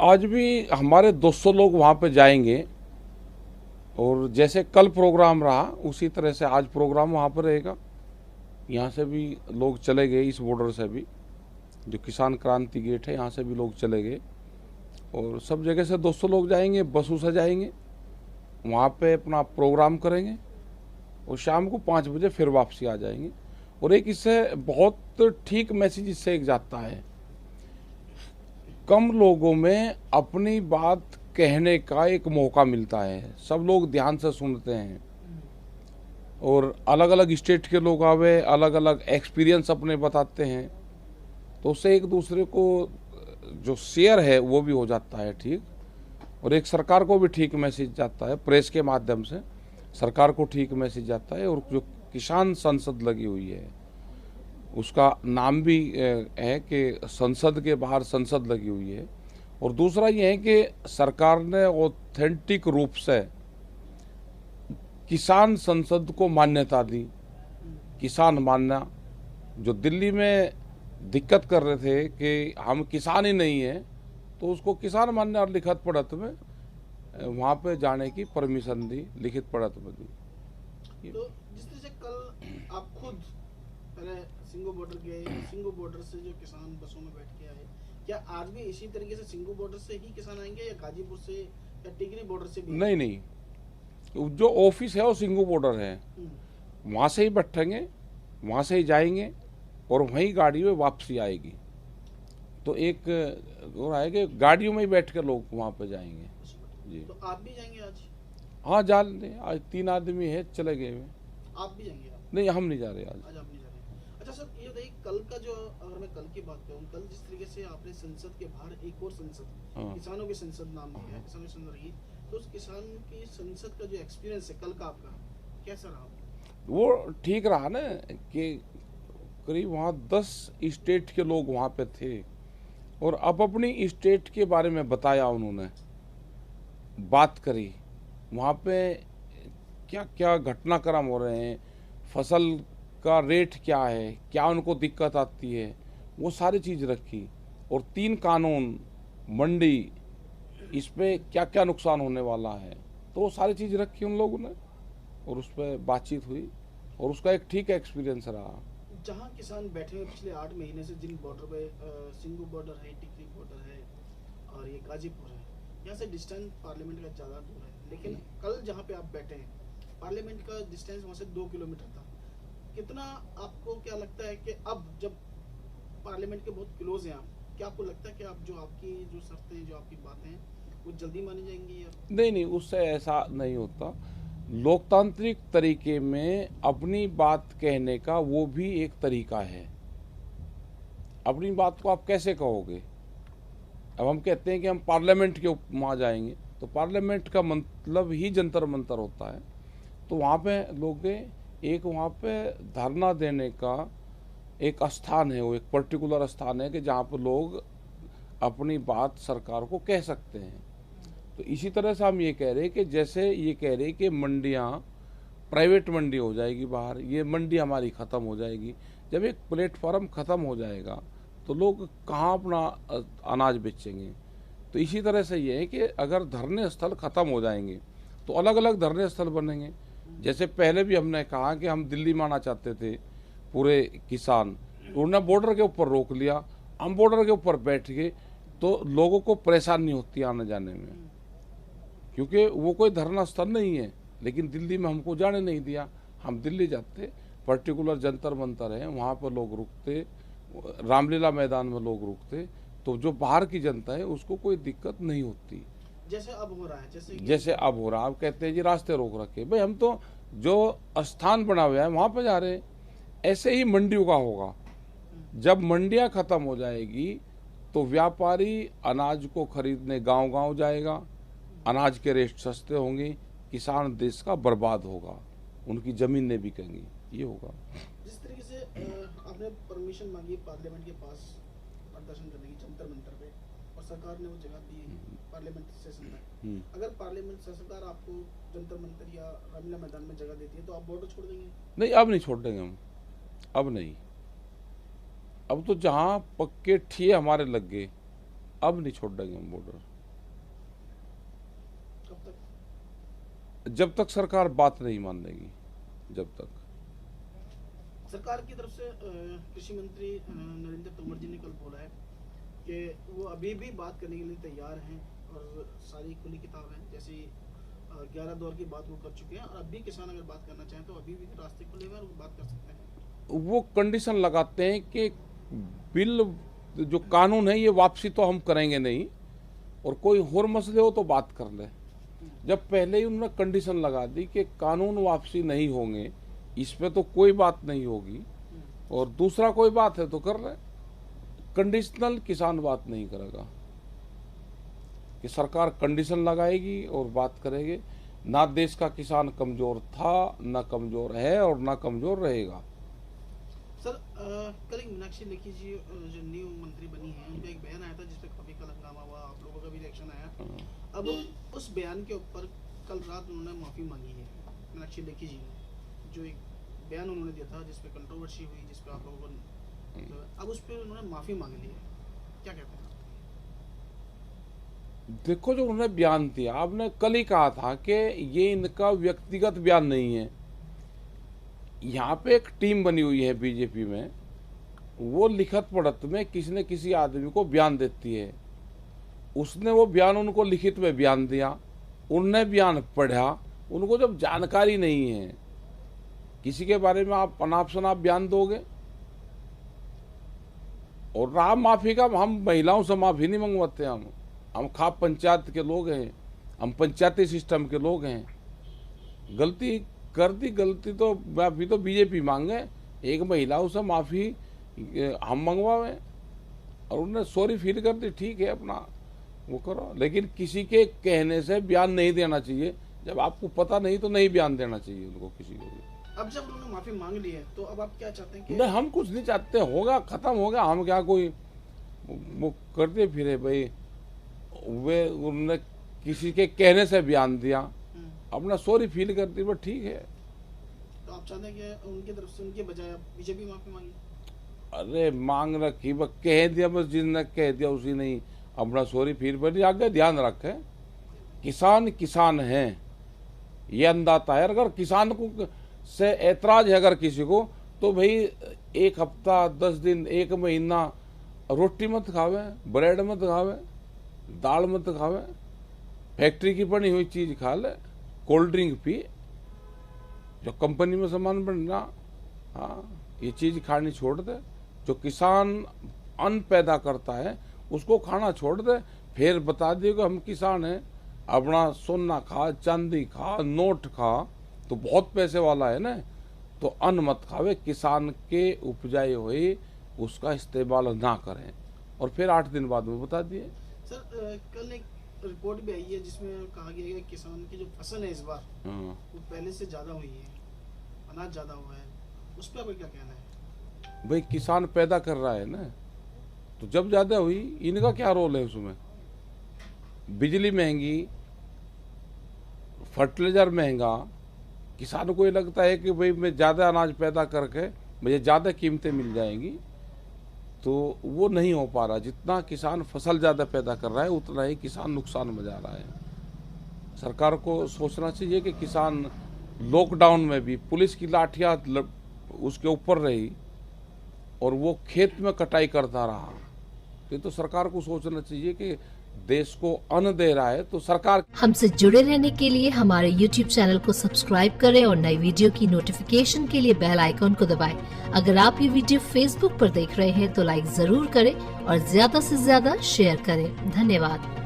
आज भी हमारे 200 लोग वहाँ पे जाएंगे और जैसे कल प्रोग्राम रहा उसी तरह से आज प्रोग्राम वहाँ पर रहेगा। यहाँ से भी लोग चले गए, इस बॉर्डर से भी जो किसान क्रांति गेट है यहाँ से भी लोग चले गए और सब जगह से 200 लोग जाएंगे, बसों से जाएंगे, वहाँ पे अपना प्रोग्राम करेंगे और शाम को 5 बजे फिर वापसी आ जाएंगे। और एक इससे बहुत ठीक मैसेज इससे एक जाता है, कम लोगों में अपनी बात कहने का एक मौका मिलता है, सब लोग ध्यान से सुनते हैं और अलग अलग स्टेट के लोग आवे, अलग अलग एक्सपीरियंस अपने बताते हैं, तो उससे एक दूसरे को जो शेयर है वो भी हो जाता है ठीक, और एक सरकार को भी ठीक मैसेज जाता है, प्रेस के माध्यम से सरकार को ठीक मैसेज जाता है। और जो किसान संसद लगी हुई है उसका नाम भी है कि संसद के बाहर संसद लगी हुई है। और दूसरा ये है कि सरकार ने ऑथेंटिक रूप से किसान संसद को मान्यता दी, किसान मानना। जो दिल्ली में दिक्कत कर रहे थे कि हम किसान ही नहीं है, तो उसको किसान मानने और लिखित पढ़त में वहाँ पे जाने की परमिशन दी, लिखित पढ़त में दी। तो जिस तरह से कल आप खुद पहले सिंगू बॉर्डर गए, सिंगू बॉर्डर से जो किसान बसों में बैठ के आए, क्या आज भी इसी तरीके से सिंगू बॉर्डर से ही किसान आएंगे या गाजीपुर से या टिकरी बॉर्डर से भी? नहीं नहीं, जो ऑफिस है वो सिंगू बॉर्डर है, वहाँ से ही बैठेंगे, वहाँ से ही जाएंगे और वहीं गाड़ी में वापसी आएगी। तो एक और आएगा, गाड़ियों में ही बैठ कर लोग वहाँ पे जाएंगे जी। तो आप भी जाएंगे आज? हाँ जा लें, आज 3 आदमी है चले गए हुए। आप भी जाएंगे? नहीं हम नहीं जा रहे आज। आज आप नहीं जा रहे। अच्छा सर, ये बताइए कल का जो, अगर मैं कल की बात करूँ, कल जिस तरीके से आपने संसद के बाहर एक और संसद, किसानों की संसद नाम दिया है, किसानों की संसद रही, तो उस किसान की संसद का जो एक्सपीरियंस है कल का आपका कैसा रहा? वो ठीक रहा ना कि करीब वहाँ 10 स्टेट के लोग वहाँ पे थे और अब अपनी स्टेट के बारे में बताया, उन्होंने बात करी, वहाँ पे क्या क्या घटनाक्रम हो रहे हैं, फसल का रेट क्या है, क्या उनको दिक्कत आती है, वो सारी चीज़ रखी। और 3 कानून, मंडी, इस पे क्या क्या नुकसान होने वाला है, तो वो सारी चीज़ रखी उन लोगों ने और उस पर बातचीत हुई और उसका एक ठीक एक्सपीरियंस रहा। जहाँ किसान बैठे हुए पिछले 8 महीने से, जिन बॉर्डर पे सिंगू बॉर्डर है, टिकरी बॉर्डर है और ये गाजीपुर है, यहाँ से डिस्टेंस पार्लियामेंट का ज़्यादा दूर है, लेकिन कल जहाँ पे आप बैठे हैं पार्लियामेंट का डिस्टेंस वहाँ से 2 किलोमीटर था। कितना आपको क्या लगता है कि अब जब पार्लियामेंट के बहुत क्लोज हैं आप, क्या आपको लगता है कि आप जो आपकी जो शर्तें, जो आपकी बातें हैं वो जल्दी मानी जाएंगी या? नहीं नहीं, उससे ऐसा नहीं होता। लोकतांत्रिक तरीके में अपनी बात कहने का वो भी एक तरीका है। अपनी बात को आप कैसे कहोगे? अब हम कहते हैं कि हम पार्लियामेंट के वहाँ जाएंगे, तो पार्लियामेंट का मतलब ही जंतर मंतर होता है। तो वहाँ पे लोग एक वहाँ पे धरना देने का एक स्थान है, वो एक पर्टिकुलर स्थान है कि जहाँ पर लोग अपनी बात सरकार को कह सकते हैं। तो इसी तरह से हम ये कह रहे हैं कि जैसे ये कह रहे हैं कि मंडियाँ प्राइवेट मंडी हो जाएगी बाहर, ये मंडी हमारी ख़त्म हो जाएगी। जब एक प्लेटफॉर्म ख़त्म हो जाएगा तो लोग कहाँ अपना अनाज बेचेंगे? तो इसी तरह से ये है कि अगर धरने स्थल ख़त्म हो जाएंगे तो अलग अलग धरने स्थल बनेंगे। जैसे पहले भी हमने कहा कि हम दिल्ली में आना चाहते थे पूरे किसान, उन्होंने बॉर्डर के ऊपर रोक लिया, हम बॉर्डर के ऊपर बैठ गए, तो लोगों को परेशानी होती है आने जाने में, क्योंकि वो कोई धरना स्थल नहीं है। लेकिन दिल्ली में हमको जाने नहीं दिया, हम दिल्ली जाते, पर्टिकुलर जंतर मंतर है वहाँ पर लोग रुकते, रामलीला मैदान में लोग रुकते, तो जो बाहर की जनता है उसको कोई दिक्कत नहीं होती। जैसे अब हो रहा है, जैसे अब हो रहा है, आप कहते हैं जी रास्ते रोक रखे, भाई हम तो जो स्थान बना हुआ है वहाँ पर जा रहे हैं। ऐसे ही मंडियों का होगा, जब मंडियाँ ख़त्म हो जाएगी तो व्यापारी अनाज को खरीदने गांव गांव जाएगा, अनाज के रेट सस्ते होंगे, किसान देश का बर्बाद होगा, उनकी ज़मीनें बिकेंगी, ये होगा। जिस तरीके से आपने परमिशन मांगी पार्लियामेंट के पास प्रदर्शन करने की जंतर मंतर पे, और सरकार ने वो जगह दी पार्लियामेंट सेशन तक, अगर पार्लियामेंट सरकार आपको जंतर मंतर या रामलीला मैदान में जगह देती है तो आप बॉर्डर छोड़ देंगे? नहीं, अब नहीं छोड़ देंगे हम, अब नहीं। अब तो जहाँ पक्के ठिए हमारे लग गए, अब नहीं छोड़ देंगे हम बॉर्डर। जब तक सरकार बात नहीं मानेगी, जब तक। सरकार की तरफ से कृषि मंत्री नरेंद्र तोमर जी ने कल बोला है कि वो अभी भी बात करने के लिए तैयार हैं और सारी खुली किताब है। जैसे 11 दौर की बात वो कर चुके हैं और अभी किसान अगर बात करना चाहें तो अभी भी रास्ते खुले हुए हैं और वो बात कर सकते हैं। वो कंडीशन लगाते हैं कि बिल जो कानून है ये वापसी तो हम करेंगे नहीं, और कोई और मसले हो तो बात कर ले। जब पहले ही उन्होंने कंडीशन लगा दी कि कानून वापसी नहीं होंगे, इस पे तो कोई बात नहीं होगी, और दूसरा कोई बात है तो कर ले। कंडीशनल किसान बात नहीं करेगा, कि सरकार कंडीशन लगाएगी और बात करेगी। ना देश का किसान कमजोर था, ना कमजोर है, और ना कमजोर रहेगा। सर कल एक मीनाक्षी लेखी जी जो न्यू मंत्री बनी है, उनका एक बयान आया था जिसपे काफी कल हंगामा हुआ, आप लोगों का भी रिएक्शन आया। अब उस बयान के ऊपर कल रात उन्होंने माफी मांगी है, मीनाक्षी लेखी जी ने, जो एक बयान उन्होंने दिया था जिसपे कंट्रोवर्सी हुई, जिसपे आप लोगों को, अब उस पर उन्होंने माफी मांग ली है, क्या कहते हैं? देखो, जो उन्होंने बयान दिया, आपने कल ही कहा था कि ये इनका व्यक्तिगत बयान नहीं है। यहाँ पे एक टीम बनी हुई है बीजेपी में, वो लिखत पढ़त में किसी न किसी आदमी को बयान देती है। उसने वो बयान उनको लिखित में बयान दिया, उनने बयान पढ़ा, उनको जब जानकारी नहीं है किसी के बारे में, आप अनाप शनाप बयान दोगे। और रहा माफी का, हम महिलाओं से माफी नहीं मंगवाते। हम खाप पंचायत के लोग हैं, हम पंचायती सिस्टम के लोग हैं। गलती कर दी, गलती तो माफी तो बीजेपी मांगे, एक महिलाओं से माफी हम मंगवावे, और उन्होंने सॉरी फील कर दी, ठीक है, अपना वो करो। लेकिन किसी के कहने से बयान नहीं देना चाहिए। जब आपको पता नहीं तो नहीं बयान देना चाहिए उनको, किसी को भी। अब जब उन्होंने माफी मांग ली है तो अब आप क्या चाहते हैं? नहीं, हम कुछ नहीं चाहते, होगा, खत्म हो गया। हम क्या कोई वो करते फिरे भाई, वे उन्होंने किसी के कहने से बयान दिया, अपना सॉरी फील करती, बस ठीक है। तो आप चाहते हैं कि उनकी तरफ से, उनके बजाय बीजेपी माफी मांगी? अरे मांग रखी, बस कह दिया, बस जिसने कह दिया उसी नहीं अपना सॉरी फील कर दिया। आगे ध्यान रखे, किसान किसान है, ये अंदाता है। अगर किसान को से ऐतराज है अगर किसी को, तो भाई एक हफ्ता, 10 दिन, 1 महीना रोटी मत खावे, ब्रेड मत खावे, दाल मत खावे, फैक्ट्री की बनी हुई चीज खा ले, कोल्ड ड्रिंक पी, जो कंपनी में सामान बनना, हाँ, ये चीज खानी छोड़ दे। जो किसान अन्न पैदा करता है उसको खाना छोड़ दे। फिर बता दिए कि हम किसान हैं, अपना सोना खा, चांदी खा, नोट खा, तो बहुत पैसे वाला है ना, तो अन्न मत खावे, किसान के उपजाए हुए उसका इस्तेमाल ना करें। और फिर 8 दिन बाद में बता दिए। सर कल एक रिपोर्ट भी आई है जिसमें कहा गया है कि किसान की जो फसल है इस बार वो पहले से ज्यादा हुई है, अनाज ज्यादा हुआ है, उस पर आपका क्या कहना है? भाई किसान पैदा कर रहा है ना, तो जब ज्यादा हुई, इनका क्या रोल है उसमें? बिजली महंगी, फर्टिलाइजर महंगा, किसान को ये लगता है कि भाई मैं ज्यादा अनाज पैदा करके मुझे ज्यादा कीमतें मिल जाएंगी, तो वो नहीं हो पा रहा। जितना किसान फसल ज्यादा पैदा कर रहा है उतना ही किसान नुकसान में जा रहा है। सरकार को सोचना चाहिए कि किसान लॉकडाउन में भी पुलिस की लाठियां उसके ऊपर रही और वो खेत में कटाई करता रहा। ये तो सरकार को सोचना चाहिए कि देश को अन्न दे रहा है तो सरकार। हमसे जुड़े रहने के लिए हमारे YouTube चैनल को सब्सक्राइब करें और नई वीडियो की नोटिफिकेशन के लिए बेल आइकॉन को दबाएं। अगर आप ये वीडियो Facebook पर देख रहे हैं तो लाइक जरूर करें और ज्यादा से ज्यादा शेयर करें। धन्यवाद।